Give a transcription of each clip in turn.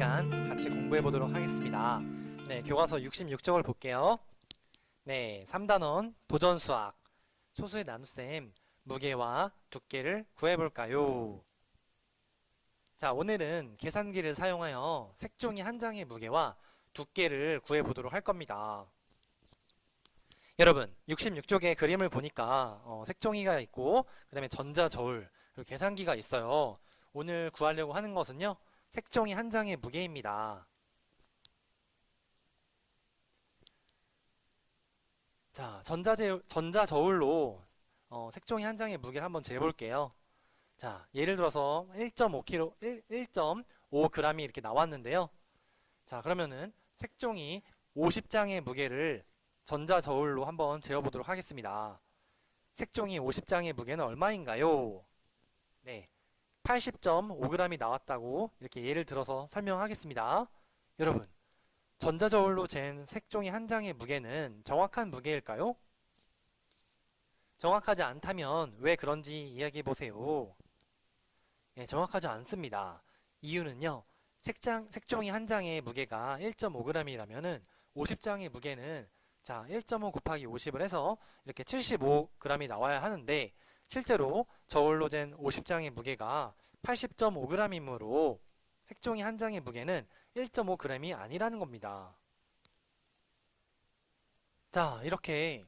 시간 같이 공부해 보도록 하겠습니다. 네, 교과서 66쪽을 볼게요. 네, 3단원 도전수학 소수의 나눗셈 무게와 두께를 구해볼까요? 자, 오늘은 계산기를 사용하여 색종이 한 장의 무게와 두께를 구해보도록 할 겁니다. 여러분, 66쪽의 그림을 보니까 색종이가 있고 그 다음에 전자저울 그리고 계산기가 있어요. 오늘 구하려고 하는 것은요, 색종이 한 장의 무게입니다. 자, 전자저울로 색종이 한 장의 무게를 한번 재볼게요. 자, 예를 들어서 1.5kg, 1.5g이 이렇게 나왔는데요. 자, 그러면은 색종이 50장의 무게를 전자저울로 한번 재어보도록 하겠습니다. 색종이 50장의 무게는 얼마인가요? 네, 80.5g이 나왔다고 이렇게 예를 들어서 설명하겠습니다. 여러분, 전자저울로 잰 색종이 한 장의 무게는 정확한 무게일까요? 정확하지 않다면 왜 그런지 이야기해 보세요. 예, 정확하지 않습니다. 이유는요, 색종이 한 장의 무게가 1.5g이라면은 50장의 무게는 자, 1.5 곱하기 50을 해서 이렇게 75g이 나와야 하는데 실제로 저울로 잰 50장의 무게가 80.5g이므로 색종이 한 장의 무게는 1.5g이 아니라는 겁니다. 자, 이렇게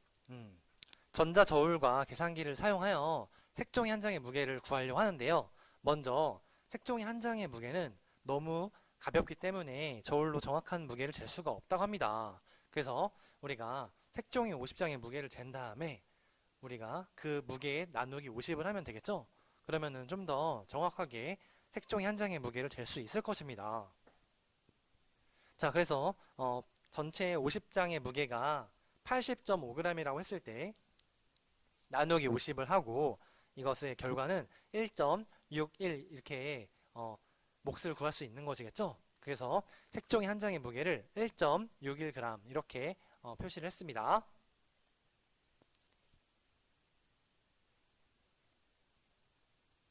전자저울과 계산기를 사용하여 색종이 한 장의 무게를 구하려고 하는데요. 먼저 색종이 한 장의 무게는 너무 가볍기 때문에 저울로 정확한 무게를 잴 수가 없다고 합니다. 그래서 우리가 색종이 50장의 무게를 잰 다음에 우리가 그 무게에 나누기 50을 하면 되겠죠? 그러면은 좀 더 정확하게 색종이 한 장의 무게를 잴 수 있을 것입니다. 자, 그래서 전체 50장의 무게가 80.5g이라고 했을 때 나누기 50을 하고 이것의 결과는 1.61 이렇게 몫을 구할 수 있는 것이겠죠? 그래서 색종이 한 장의 무게를 1.61g 이렇게 표시를 했습니다.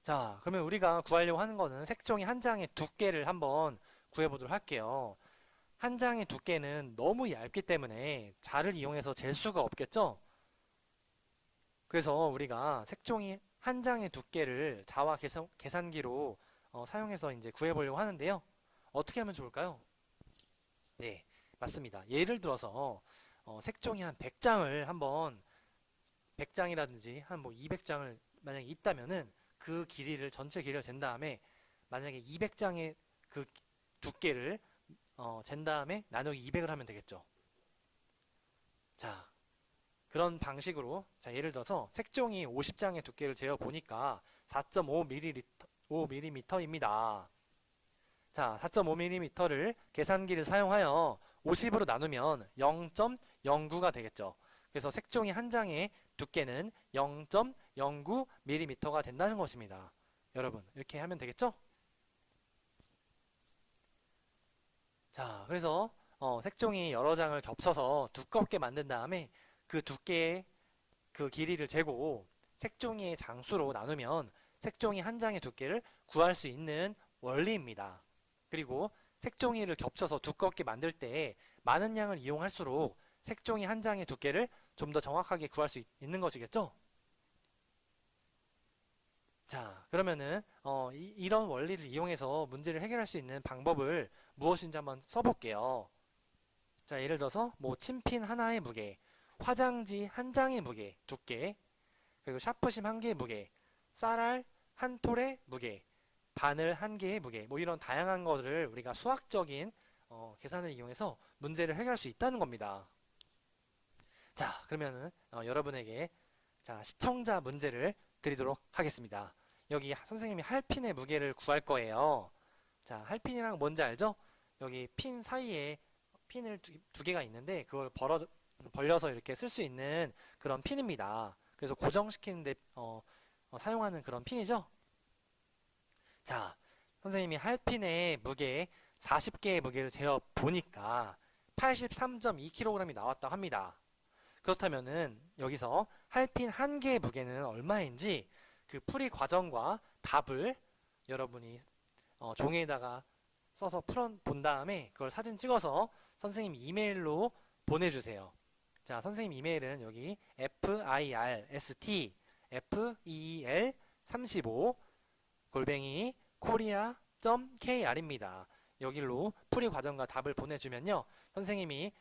자, 그러면 우리가 구하려고 하는 거는 색종이 한 장의 두께를 한번 구해보도록 할게요. 한 장의 두께는 너무 얇기 때문에 자를 이용해서 잴 수가 없겠죠? 그래서 우리가 색종이 한 장의 두께를 자와 계산기로 사용해서 이제 구해보려고 하는데요. 어떻게 하면 좋을까요? 네, 맞습니다. 예를 들어서 색종이 한 100장을 한번 100장이라든지 한 뭐 200장을 만약에 있다면은 그 길이를 전체 길이를 잰 다음에 만약에 200장의 그 두께를 잰 다음에 나누기 200을 하면 되겠죠. 자, 그런 방식으로 자, 예를 들어서 색종이 50장의 두께를 재어 보니까 4.5mm입니다. 자, 4.5mm를 계산기를 사용하여 50으로 나누면 0.09가 되겠죠. 그래서 색종이 한 장의 두께는 0.09mm가 된다는 것입니다. 여러분, 이렇게 하면 되겠죠? 자, 그래서 색종이 여러 장을 겹쳐서 두껍게 만든 다음에 그 두께의 그 길이를 재고 색종이의 장수로 나누면 색종이 한 장의 두께를 구할 수 있는 원리입니다. 그리고 색종이를 겹쳐서 두껍게 만들 때 많은 양을 이용할수록 색종이 한 장의 두께를 좀 더 정확하게 구할 수 있는 것이겠죠? 자, 그러면은 이런 원리를 이용해서 문제를 해결할 수 있는 방법을 무엇인지 한번 써볼게요. 자, 예를 들어서 뭐 침핀 하나의 무게, 화장지 한 장의 무게, 두께, 그리고 샤프심 한 개의 무게, 쌀알 한 톨의 무게, 바늘 한 개의 무게, 뭐 이런 다양한 것들을 우리가 수학적인 계산을 이용해서 문제를 해결할 수 있다는 겁니다. 자, 그러면은 여러분에게 자, 시청자 문제를 드리도록 하겠습니다. 여기 선생님이 할핀의 무게를 구할 거예요. 자, 할핀이랑 뭔지 알죠? 여기 핀 사이에 핀을 두 개가 있는데 그걸 벌려서 이렇게 쓸 수 있는 그런 핀입니다. 그래서 고정시키는데 사용하는 그런 핀이죠. 자, 선생님이 할핀의 무게 40개의 무게를 재어 보니까 83.2kg이 나왔다고 합니다. 그렇다면은 여기서 할핀 한 개의 무게는 얼마인지 그 풀이 과정과 답을 여러분이 종이에다가 써서 풀어본 다음에 그걸 사진 찍어서 선생님 이메일로 보내주세요. 자, 선생님 이메일은 여기 first.fel35 골뱅이 korea.kr입니다. 여기로 풀이 과정과 답을 보내주면요, 선생님이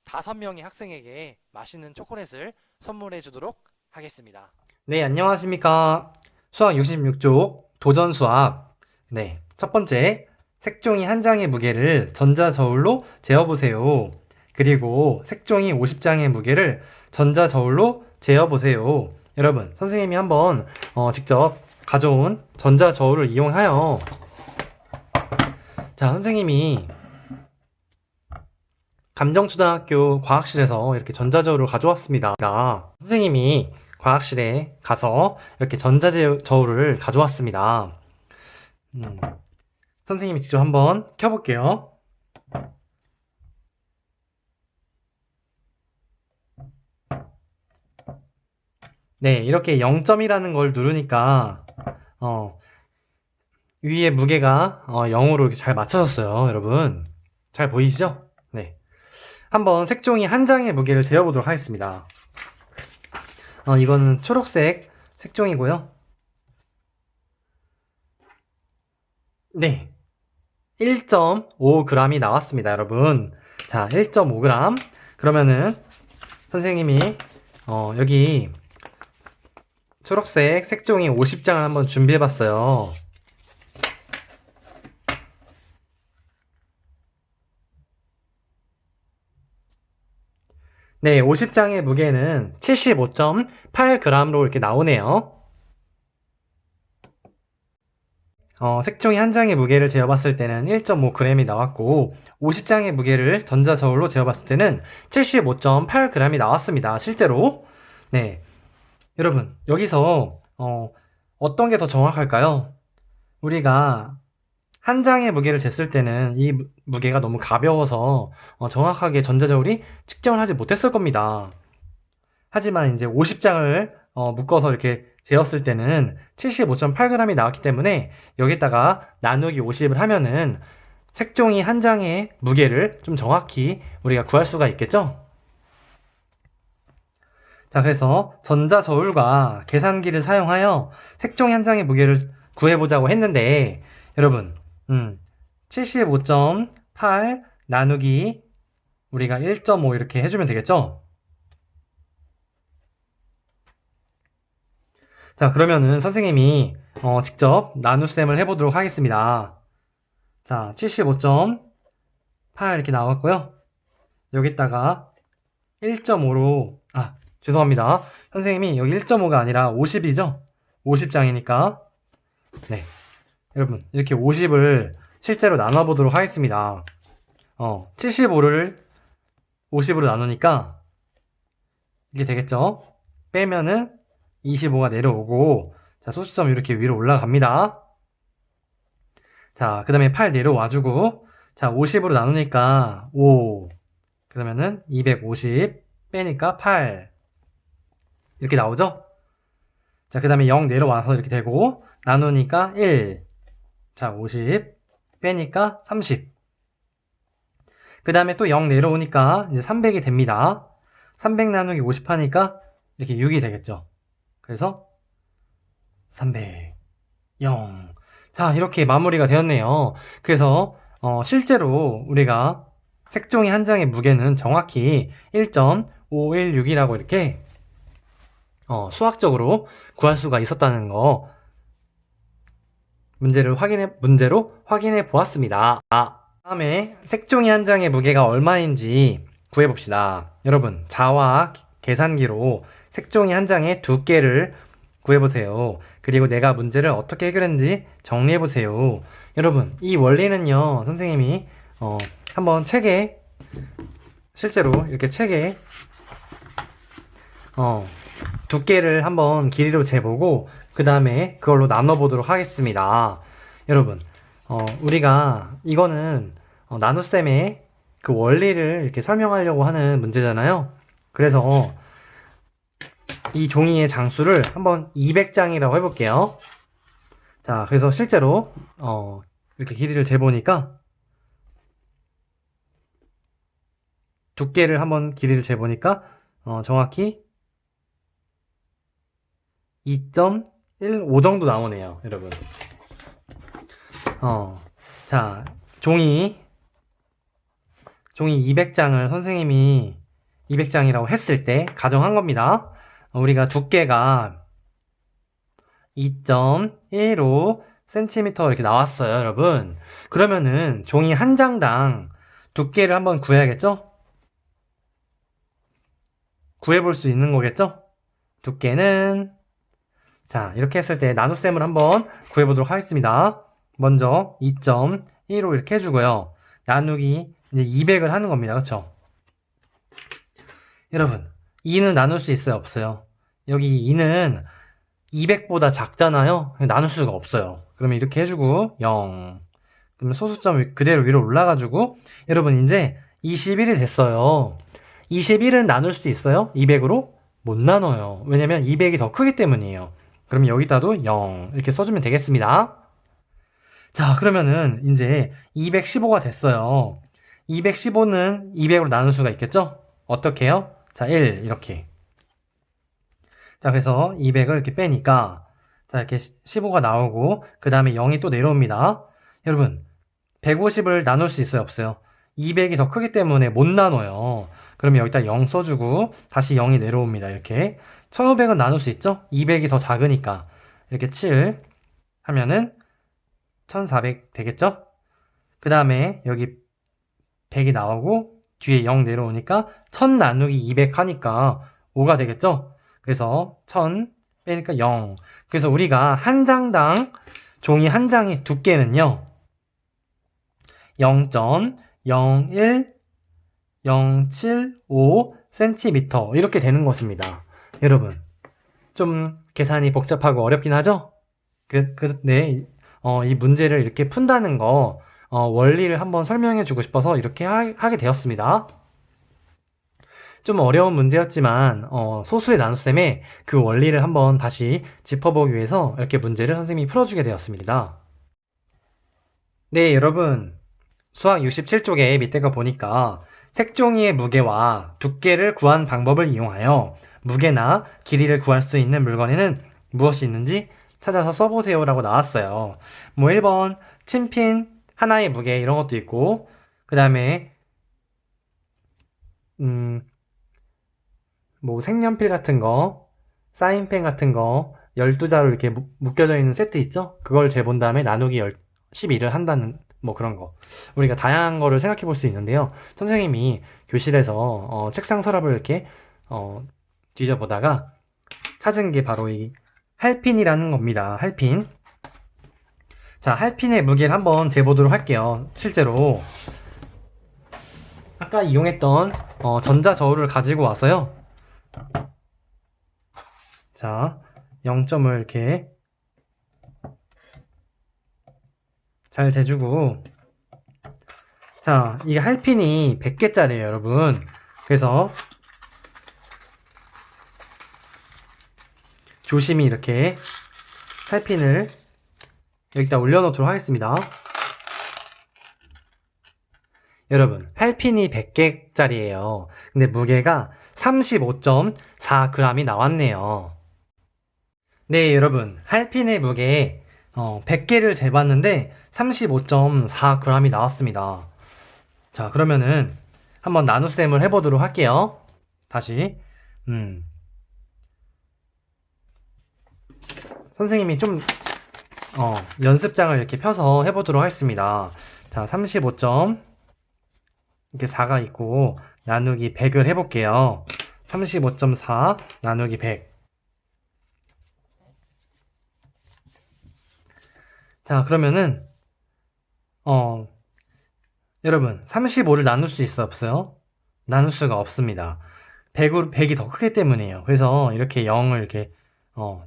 5명의 학생에게 맛있는 초콜릿을 선물해 주도록 하겠습니다. 네, 안녕하십니까. 수학 66쪽 도전 수학. 네, 첫 번째, 색종이 한 장의 무게를 전자저울로 재어보세요. 그리고 색종이 50장의 무게를 전자저울로 재어보세요. 여러분, 선생님이 한번 직접 가져온 전자저울을 이용하여, 자, 선생님이 감정초등학교 과학실에서 이렇게 전자저울을 가져왔습니다. 선생님이 과학실에 가서 이렇게 전자저울을 가져왔습니다. 선생님이 직접 한번 켜볼게요. 네, 이렇게 0점이라는 걸 누르니까 위에 무게가 0으로 이렇게 잘 맞춰졌어요. 여러분, 잘 보이시죠? 네, 한번 색종이 한 장의 무게를 재어보도록 하겠습니다. 이거는 초록색 색종이고요. 네, 1.5g이 나왔습니다, 여러분. 자, 1.5g. 그러면은 선생님이 여기 초록색 색종이 50장을 한번 준비해봤어요. 네, 50장의 무게는 75.8g로 이렇게 나오네요. 색종이 한 장의 무게를 재어봤을 때는 1.5g이 나왔고 50장의 무게를 전자저울로 재어봤을 때는 75.8g이 나왔습니다. 실제로. 네, 여러분, 여기서 어떤 게 더 정확할까요? 우리가 한 장의 무게를 쟀을 때는 이 무게가 너무 가벼워서 정확하게 전자저울이 측정을 하지 못했을 겁니다. 하지만 이제 50장을 묶어서 이렇게 재었을 때는 75.8g이 나왔기 때문에 여기다가 나누기 50을 하면은 색종이 한 장의 무게를 좀 정확히 우리가 구할 수가 있겠죠? 자, 그래서 전자저울과 계산기를 사용하여 색종이 한 장의 무게를 구해보자고 했는데, 여러분, 75.8 나누기 우리가 1.5 이렇게 해주면 되겠죠? 자, 그러면은 선생님이 직접 나눗셈을 해보도록 하겠습니다. 자, 75.8 이렇게 나왔고요. 여기다가 1.5로, 죄송합니다. 선생님이 여기 1.5가 아니라 50이죠? 50장이니까. 네, 여러분, 이렇게 50을 실제로 나눠보도록 하겠습니다. 75를 50으로 나누니까 이게 되겠죠? 빼면은 25가 내려오고, 자, 소수점 이렇게 위로 올라갑니다. 자, 그 다음에 8 내려와주고, 자, 50으로 나누니까 5, 그러면은 250 빼니까 8 이렇게 나오죠? 자, 그 다음에 0 내려와서 이렇게 되고, 나누니까 1, 자, 50 빼니까 30, 그 다음에 또 0 내려오니까 이제 300이 됩니다. 300 나누기 50 하니까 이렇게 6이 되겠죠. 그래서 300, 0. 자, 이렇게 마무리가 되었네요. 그래서 실제로 우리가 색종이 한 장의 무게는 정확히 1.516이라고 이렇게 수학적으로 구할 수가 있었다는 거 문제로 확인해 보았습니다. 다음에 색종이 한 장의 무게가 얼마인지 구해봅시다. 여러분, 자와 계산기로 색종이 한 장의 두께를 구해보세요. 그리고 내가 문제를 어떻게 해결했는지 정리해보세요. 여러분, 이 원리는요, 선생님이 한번 책에, 실제로 이렇게 책에 두께를 한번 길이로 재보고 그 다음에 그걸로 나눠보도록 하겠습니다. 여러분, 우리가 이거는 나눗셈의 그 원리를 이렇게 설명하려고 하는 문제잖아요. 그래서 이 종이의 장수를 한번 200장이라고 해볼게요. 자, 그래서 실제로 이렇게 길이를 재보니까 두께를 한번 길이를 재보니까 정확히 2.15 정도 나오네요, 여러분. 자, 종이 200장을 선생님이 200장이라고 했을 때 가정한 겁니다. 우리가 두께가 2.15cm 이렇게 나왔어요, 여러분. 그러면은 종이 한 장당 두께를 한번 구해야겠죠? 구해볼 수 있는 거겠죠? 두께는 자, 이렇게 했을 때 나눗셈을 한번 구해보도록 하겠습니다. 먼저 2.15 이렇게 해주고요. 나누기 이제 200을 하는 겁니다. 그쵸? 여러분, 2는 나눌 수 있어요? 없어요? 여기 2는 200보다 작잖아요? 나눌 수가 없어요. 그러면 이렇게 해주고 0. 그러면 소수점 그대로 위로 올라가지고 여러분 이제 21이 됐어요. 21은 나눌 수 있어요? 200으로? 못 나눠요. 왜냐면 200이 더 크기 때문이에요. 그럼 여기다도 0 이렇게 써주면 되겠습니다. 자, 그러면은 이제 215가 됐어요. 215는 200으로 나눌 수가 있겠죠? 어떻게 해요? 자, 1 이렇게. 자, 그래서 200을 이렇게 빼니까 자, 이렇게 15가 나오고 그 다음에 0이 또 내려옵니다. 여러분, 150을 나눌 수 있어요? 없어요? 200이 더 크기 때문에 못 나눠요. 그러면 여기다 0 써주고 다시 0이 내려옵니다. 이렇게 1500은 나눌 수 있죠? 200이 더 작으니까 이렇게 7 하면은 1400 되겠죠? 그 다음에 여기 100이 나오고 뒤에 0 내려오니까 1000 나누기 200 하니까 5가 되겠죠? 그래서 1000 빼니까 0. 그래서 우리가 한 장당 종이 한 장의 두께는요 0.01075cm 이렇게 되는 것입니다. 여러분, 좀 계산이 복잡하고 어렵긴 하죠? 네, 이 문제를 이렇게 푼다는 거 원리를 한번 설명해 주고 싶어서 이렇게 하게 되었습니다. 좀 어려운 문제였지만 소수의 나눗셈에 그 원리를 한번 다시 짚어보기 위해서 이렇게 문제를 선생님이 풀어주게 되었습니다. 네, 여러분, 수학 67쪽에 밑에 거 보니까 색종이의 무게와 두께를 구한 방법을 이용하여 무게나 길이를 구할 수 있는 물건에는 무엇이 있는지 찾아서 써보세요 라고 나왔어요. 뭐 1번 친핀 하나의 무게 이런 것도 있고 그 다음에 뭐 색연필 같은 거, 사인펜 같은 거 12자로 이렇게 묶여져 있는 세트 있죠? 그걸 재본 다음에 나누기 12를 한다는 뭐 그런 거. 우리가 다양한 거를 생각해 볼 수 있는데요. 선생님이 교실에서 책상 서랍을 이렇게 뒤져보다가 찾은 게 바로 이 할핀이라는 겁니다. 할핀. 자, 할핀의 무게를 한번 재보도록 할게요. 실제로 아까 이용했던 전자저울을 가지고 와서요. 자, 0점을 이렇게 잘 대주고 자, 이게 할핀이 100개짜리예요, 여러분. 그래서 조심히 이렇게 할핀을 여기다 올려놓도록 하겠습니다. 여러분, 할핀이 100개짜리예요. 근데 무게가 35.4g이 나왔네요. 네, 여러분, 할핀의 무게 100개를 재봤는데 35.4g이 나왔습니다. 자, 그러면은 한번 나눗셈을 해보도록 할게요. 다시 선생님이 좀 연습장을 이렇게 펴서 해보도록 하겠습니다. 자, 35점 이렇게 4가 있고 나누기 100을 해볼게요. 35.4 나누기 100. 자, 그러면은 여러분 35를 나눌 수 있어요? 없어요? 나눌 수가 없습니다. 100이 더 크기 때문이에요. 그래서 이렇게 0을 이렇게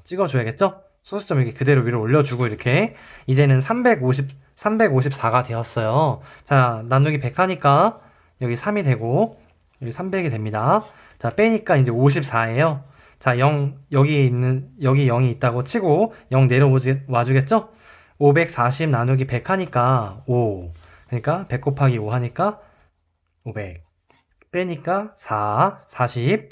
찍어줘야겠죠? 소수점 이렇게 그대로 위로 올려주고 이렇게 이제는 354가 되었어요. 자, 나누기 100 하니까 여기 3이 되고 여기 300이 됩니다. 자, 빼니까 이제 54예요. 자, 여기 0이 있다고 치고 0 내려와주겠죠? 540 나누기 100 하니까 5. 그러니까 100 곱하기 5 하니까 500. 빼니까 4, 40.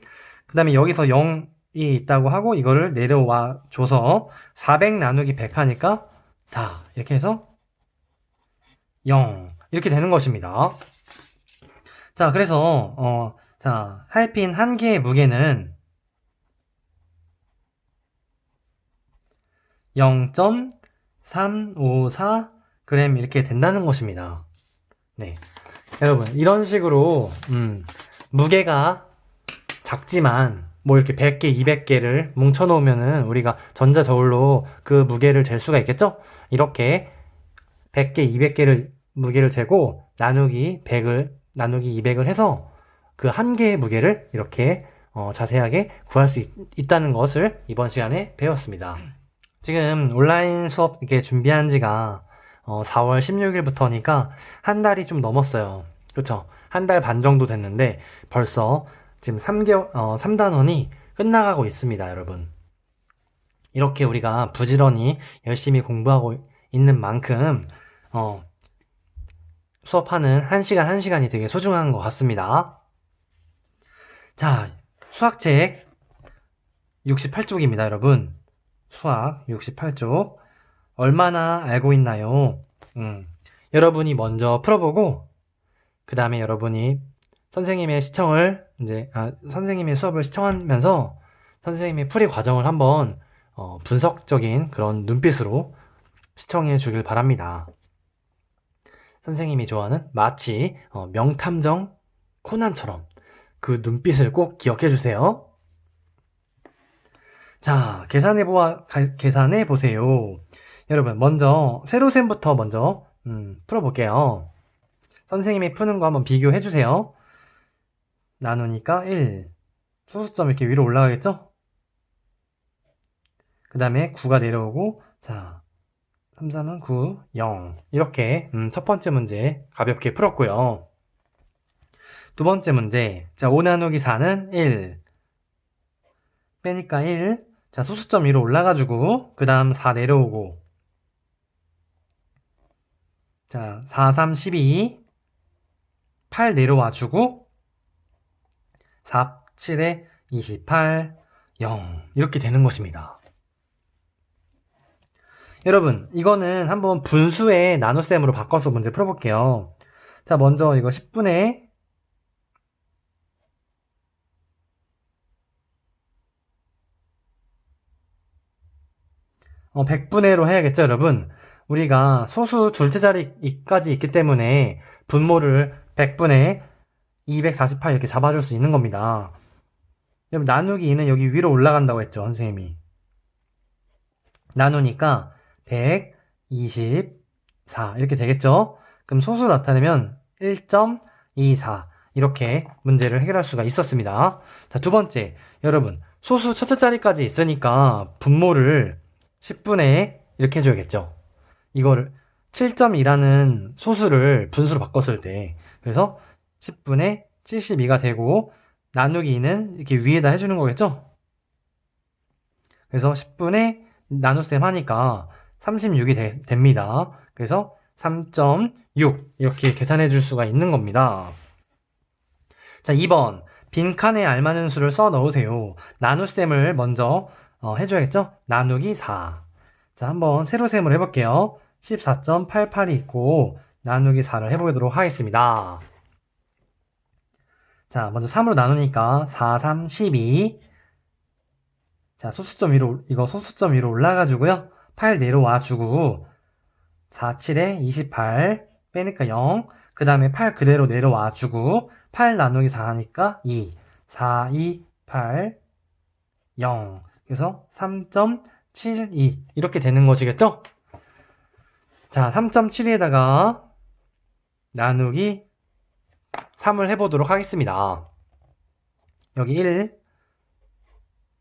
그 다음에 여기서 0이 있다고 하고 이거를 내려와 줘서 400 나누기 100 하니까 4. 이렇게 해서 0. 이렇게 되는 것입니다. 자, 그래서, 자, 할핀 한 개의 무게는 0.354g 이렇게 된다는 것입니다. 네. 여러분, 이런 식으로, 무게가 작지만, 뭐 이렇게 100개, 200개를 뭉쳐놓으면은 우리가 전자저울로 그 무게를 잴 수가 있겠죠? 이렇게 100개, 200개를 무게를 재고 나누기 200을 해서 그 한 개의 무게를 이렇게 자세하게 구할 수 있다는 것을 이번 시간에 배웠습니다. 지금 온라인 수업 이렇게 준비한 지가 4월 16일부터니까 한 달이 좀 넘었어요. 그쵸? 한 달 반 정도 됐는데 벌써 지금 3단원이 끝나가고 있습니다, 여러분. 이렇게 우리가 부지런히 열심히 공부하고 있는 만큼 수업하는 1시간 1시간이 되게 소중한 것 같습니다. 자, 수학책 68쪽입니다, 여러분. 수학 68쪽. 얼마나 알고 있나요? 여러분이 먼저 풀어보고, 그 다음에 여러분이 선생님의 선생님의 수업을 시청하면서 선생님의 풀이 과정을 한번 분석적인 그런 눈빛으로 시청해 주길 바랍니다. 선생님이 좋아하는 마치 명탐정 코난처럼 그 눈빛을 꼭 기억해 주세요. 자, 계산해 보세요. 여러분, 먼저 세로셈부터 먼저 풀어볼게요. 선생님이 푸는 거 한번 비교해 주세요. 나누니까 1. 소수점 이렇게 위로 올라가겠죠? 그 다음에 9가 내려오고, 자, 3, 3은 9, 0. 이렇게 첫 번째 문제 가볍게 풀었고요. 두 번째 문제, 자, 5 나누기 4는 1. 빼니까 1. 자, 소수점 위로 올라가지고, 그 다음 4 내려오고, 자, 4, 3, 12. 8 내려와주고, 4, 7에 28, 0. 이렇게 되는 것입니다. 여러분, 이거는 한번 분수의 나눗셈으로 바꿔서 문제 풀어볼게요. 자, 먼저 이거 10분의 100분의로 해야겠죠, 여러분? 우리가 소수 둘째 자리까지 있기 때문에 분모를 100분의 248 이렇게 잡아줄 수 있는 겁니다. 여러분, 나누기 2는 여기 위로 올라간다고 했죠, 선생님이. 나누니까 124 이렇게 되겠죠? 그럼 소수 나타내면 1.24 이렇게 문제를 해결할 수가 있었습니다. 자, 두 번째, 여러분, 소수 첫째 자리까지 있으니까 분모를 10분의 이렇게 해줘야겠죠. 이거를 7.2라는 소수를 분수로 바꿨을 때, 그래서 10분의 72가 되고, 나누기 2는 이렇게 위에다 해주는 거겠죠? 그래서 10분의 나눗셈 하니까 36이 됩니다. 그래서 3.6 이렇게 계산해 줄 수가 있는 겁니다. 자, 2번 빈칸에 알맞은 수를 써 넣으세요. 나눗셈을 먼저 해줘야겠죠? 나누기 4. 자, 한번 세로셈을 해볼게요. 14.88이 있고 나누기 4를 해보도록 하겠습니다. 자, 먼저 3으로 나누니까 4, 3, 12. 자, 이거 소수점 위로 올라가주고요. 8 내려와주고 4, 7에 28 빼니까 0. 그 다음에 8 그대로 내려와주고 8 나누기 4 하니까 2. 4, 2, 8, 0. 그래서 3.72 이렇게 되는 것이겠죠? 자, 3.72에다가 나누기 3을 해보도록 하겠습니다. 여기 1.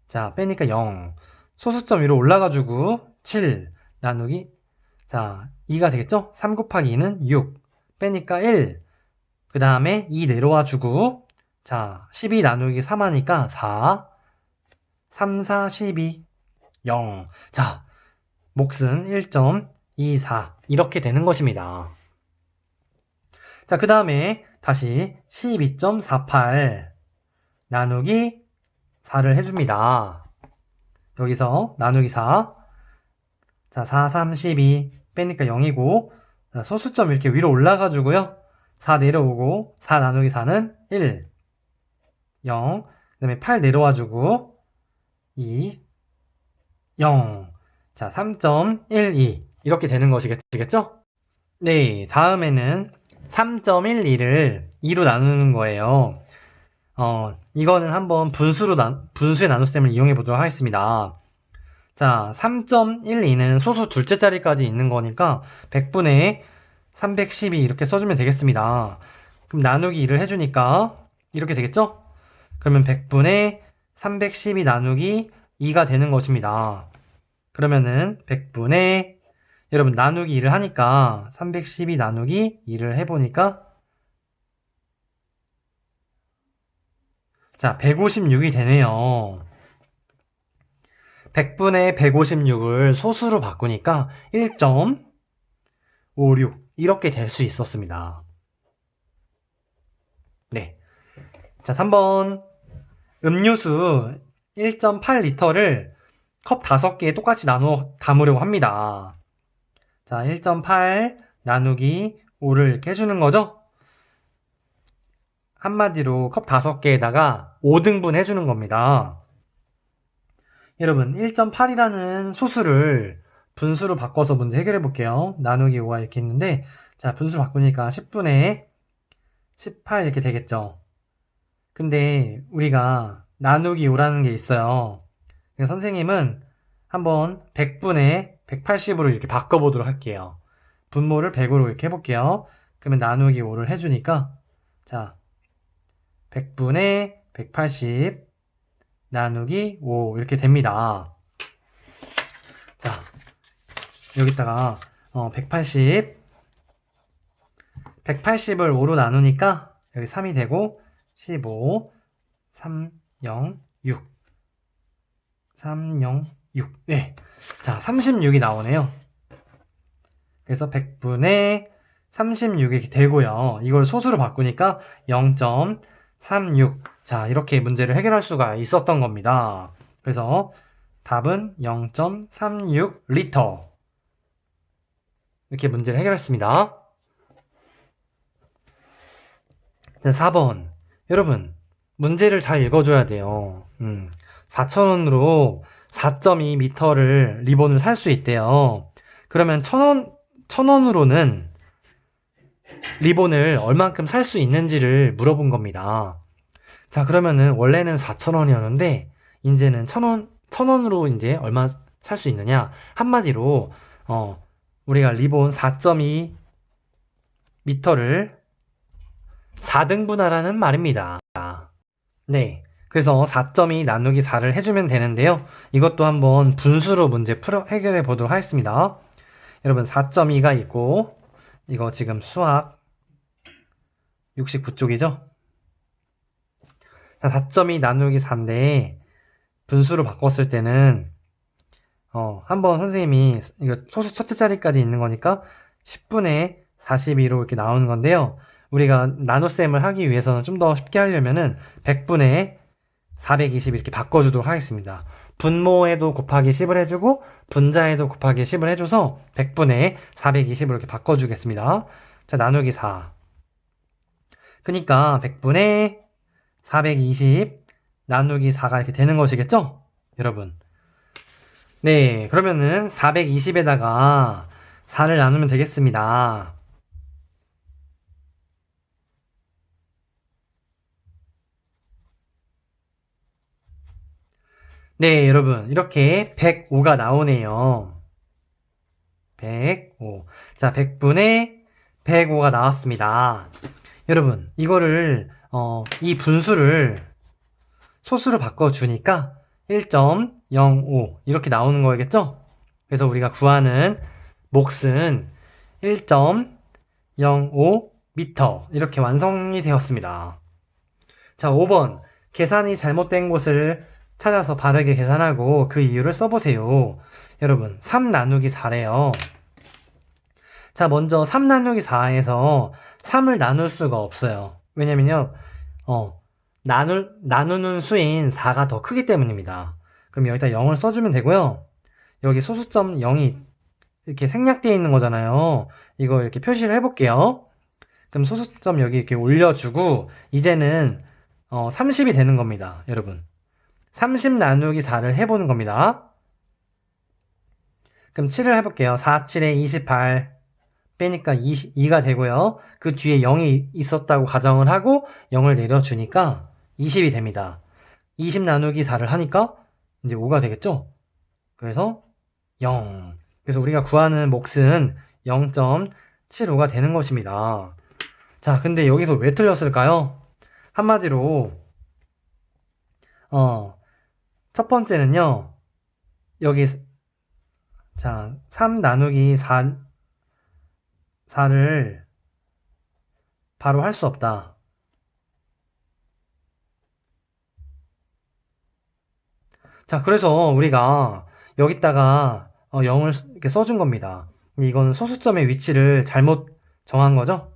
자, 빼니까 0. 소수점 위로 올라가지고 7 나누기, 자, 2가 되겠죠? 3 곱하기 2는 6. 빼니까 1. 그 다음에 2 내려와주고, 자, 12 나누기 3 하니까 4. 3, 4, 12, 0. 자, 몫은 1.24. 이렇게 되는 것입니다. 자, 자, 그 다음에 다시 12.48 나누기 4를 해줍니다. 여기서 나누기 4. 자, 4, 3, 12 빼니까 0이고, 소수점 이렇게 위로 올라가지고요. 4 내려오고, 4 나누기 4는 1, 0. 그 다음에 8 내려와주고, 2, 0. 자, 3.12. 이렇게 되는 것이겠죠? 네, 다음에는 3.12를 2로 나누는 거예요. 이거는 한번 분수의 나눗셈을 이용해 보도록 하겠습니다. 자, 3.12는 소수 둘째 자리까지 있는 거니까 100분의 312 이렇게 써주면 되겠습니다. 그럼 나누기 2를 해주니까 이렇게 되겠죠? 그러면 100분의 312 나누기 2가 되는 것입니다. 그러면은 100분의 여러분 나누기 2를 하니까 312 나누기 2를 해보니까 자, 156이 되네요. 100분의 156을 소수로 바꾸니까 1.56 이렇게 될 수 있었습니다. 네. 자, 3번 음료수 1.8리터를 컵 5개에 똑같이 나누어 담으려고 합니다. 자, 1.8 나누기 5를 이렇게 해주는 거죠? 한마디로 컵 5개에다가 5등분 해주는 겁니다. 여러분 1.8이라는 소수를 분수로 바꿔서 문제 해결해 볼게요. 나누기 5가 이렇게 있는데 자, 분수로 바꾸니까 10분의 18 이렇게 되겠죠. 근데 우리가 나누기 5라는 게 있어요. 그래서 선생님은 한번 100분의 180으로 이렇게 바꿔보도록 할게요. 분모를 100으로 이렇게 해볼게요. 그러면 나누기 5를 해주니까 자, 100분의 180 나누기 5 이렇게 됩니다. 자, 여기다가 180 180을 5로 나누니까 여기 3이 되고 15 3 0 6 3 0 6 네. 자, 36이 나오네요. 그래서 100분의 36이 되고요. 이걸 소수로 바꾸니까 0.36. 자, 이렇게 문제를 해결할 수가 있었던 겁니다. 그래서 답은 0.36리터. 이렇게 문제를 해결했습니다. 4번. 여러분, 문제를 잘 읽어줘야 돼요. 4,000원으로 4.2m를 리본을 살 수 있대요. 그러면 1,000원으로는 리본을 얼만큼 살 수 있는지를 물어본 겁니다. 자, 그러면은 원래는 4,000원이었는데 이제는 1,000원으로 이제 얼마 살 수 있느냐? 한마디로 우리가 리본 4.2m를 4등분하라는 말입니다. 네. 그래서 4.2 나누기 4를 해주면 되는데요. 이것도 한번 분수로 문제 해결해 보도록 하겠습니다. 여러분 4.2가 있고 이거 지금 수학 69쪽이죠? 4.2 나누기 4인데 분수로 바꿨을 때는 한번 선생님이 이거 소수 첫째 자리까지 있는 거니까 10분의 42로 이렇게 나오는 건데요. 우리가 나눗셈을 하기 위해서는 좀 더 쉽게 하려면은 100분의 420 이렇게 바꿔주도록 하겠습니다. 분모에도 곱하기 10을 해주고 분자에도 곱하기 10을 해줘서 100분의 420으로 이렇게 바꿔주겠습니다. 자, 나누기 4. 그러니까 100분의 420 나누기 4가 이렇게 되는 것이겠죠? 여러분. 네, 그러면은 420에다가 4를 나누면 되겠습니다. 네, 여러분. 이렇게 105가 나오네요. 105. 자, 100분의 105가 나왔습니다. 여러분, 이거를, 이 분수를 소수로 바꿔주니까 1.05 이렇게 나오는 거겠죠? 그래서 우리가 구하는 몫은 1.05m 이렇게 완성이 되었습니다. 자, 5번. 계산이 잘못된 곳을 찾아서 바르게 계산하고 그 이유를 써보세요. 여러분, 3 나누기 4래요. 자, 먼저 3 나누기 4에서 3을 나눌 수가 없어요. 왜냐면요, 나누는 수인 4가 더 크기 때문입니다. 그럼 여기다 0을 써주면 되고요. 여기 소수점 0이 이렇게 생략되어 있는 거잖아요. 이거 이렇게 표시를 해볼게요. 그럼 소수점 여기 이렇게 올려주고, 이제는 30이 되는 겁니다. 여러분. 30 나누기 4를 해보는 겁니다. 그럼 7을 해볼게요. 4, 7에 28 빼니까 2가 되고요. 그 뒤에 0이 있었다고 가정을 하고 0을 내려주니까 20이 됩니다. 20 나누기 4를 하니까 이제 5가 되겠죠? 그래서 0. 그래서 우리가 구하는 몫은 0.75가 되는 것입니다. 자, 근데 여기서 왜 틀렸을까요? 한마디로 첫 번째는요. 여기 자, 3 나누기 4를 바로 할 수 없다. 자, 그래서 우리가 여기다가 0을 이렇게 써준 겁니다. 이거는 소수점의 위치를 잘못 정한 거죠?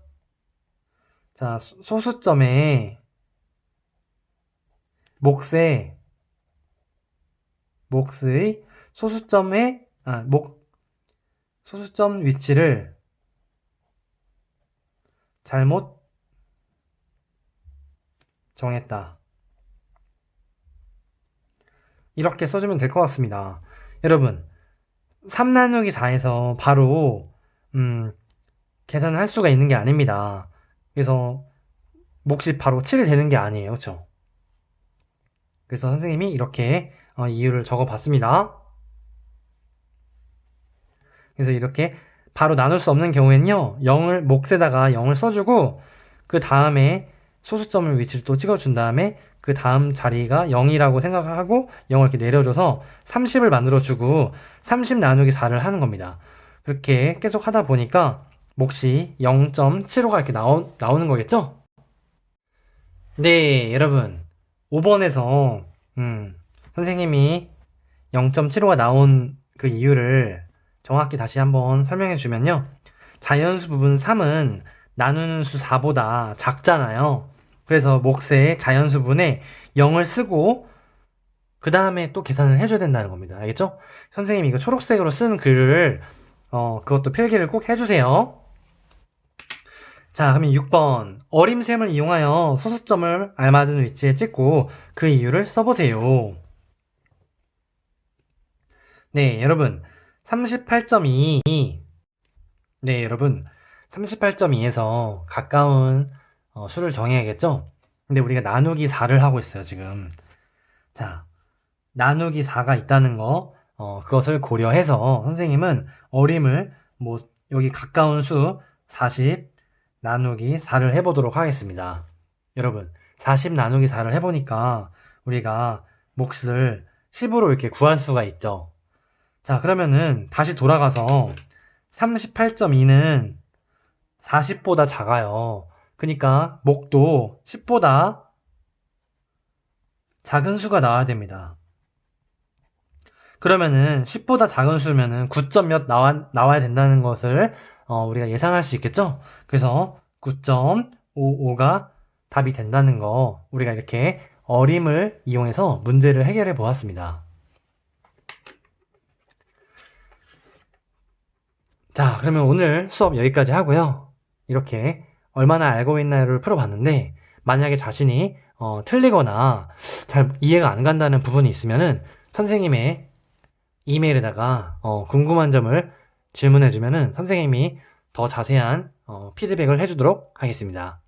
자, 소수점의 몫의 소수점 위치를 잘못 정했다. 이렇게 써주면 될 것 같습니다. 여러분, 3 나누기 4에서 바로 계산을 할 수가 있는 게 아닙니다. 그래서 몫이 바로 7이 되는 게 아니에요. 그렇죠? 그래서 선생님이 이렇게 이유를 적어봤습니다. 그래서 이렇게 바로 나눌 수 없는 경우에는요, 몫에다가 0을 써주고, 그 다음에 소수점을 위치를 또 찍어준 다음에, 그 다음 자리가 0이라고 생각을 하고, 0을 이렇게 내려줘서 30을 만들어주고, 30 나누기 4를 하는 겁니다. 그렇게 계속 하다 보니까, 몫이 0.75가 이렇게 나오는 거겠죠? 네, 여러분. 5번에서, 선생님이 0.75가 나온 그 이유를 정확히 다시 한번 설명해 주면요. 자연수 부분 3은 나누는 수 4보다 작잖아요. 그래서 몫의 자연수분에 0을 쓰고 그 다음에 또 계산을 해줘야 된다는 겁니다. 알겠죠? 선생님이 이거 초록색으로 쓴 글을 그것도 필기를 꼭 해주세요. 자, 그러면 6번 어림셈을 이용하여 소수점을 알맞은 위치에 찍고 그 이유를 써보세요. 네, 여러분 38.2 네, 여러분 38.2에서 가까운 수를 정해야겠죠? 근데 우리가 나누기 4를 하고 있어요, 지금. 자, 나누기 4가 있다는 거 그것을 고려해서 선생님은 어림을 여기 가까운 수 40 나누기 4를 해보도록 하겠습니다. 여러분 40 나누기 4를 해보니까 우리가 몫을 10으로 이렇게 구할 수가 있죠. 자, 그러면은 다시 돌아가서 38.2는 40보다 작아요. 그러니까 몫도 10보다 작은 수가 나와야 됩니다. 그러면은 10보다 작은 수면은 9점 몇 나와야 된다는 것을 우리가 예상할 수 있겠죠? 그래서 9.55가 답이 된다는 거 우리가 이렇게 어림을 이용해서 문제를 해결해 보았습니다. 자, 그러면 오늘 수업 여기까지 하고요. 이렇게 얼마나 알고 있나요를 풀어봤는데 만약에 자신이 틀리거나 잘 이해가 안 간다는 부분이 있으면은 선생님의 이메일에다가 궁금한 점을 질문해 주면은 선생님이 더 자세한 피드백을 해주도록 하겠습니다.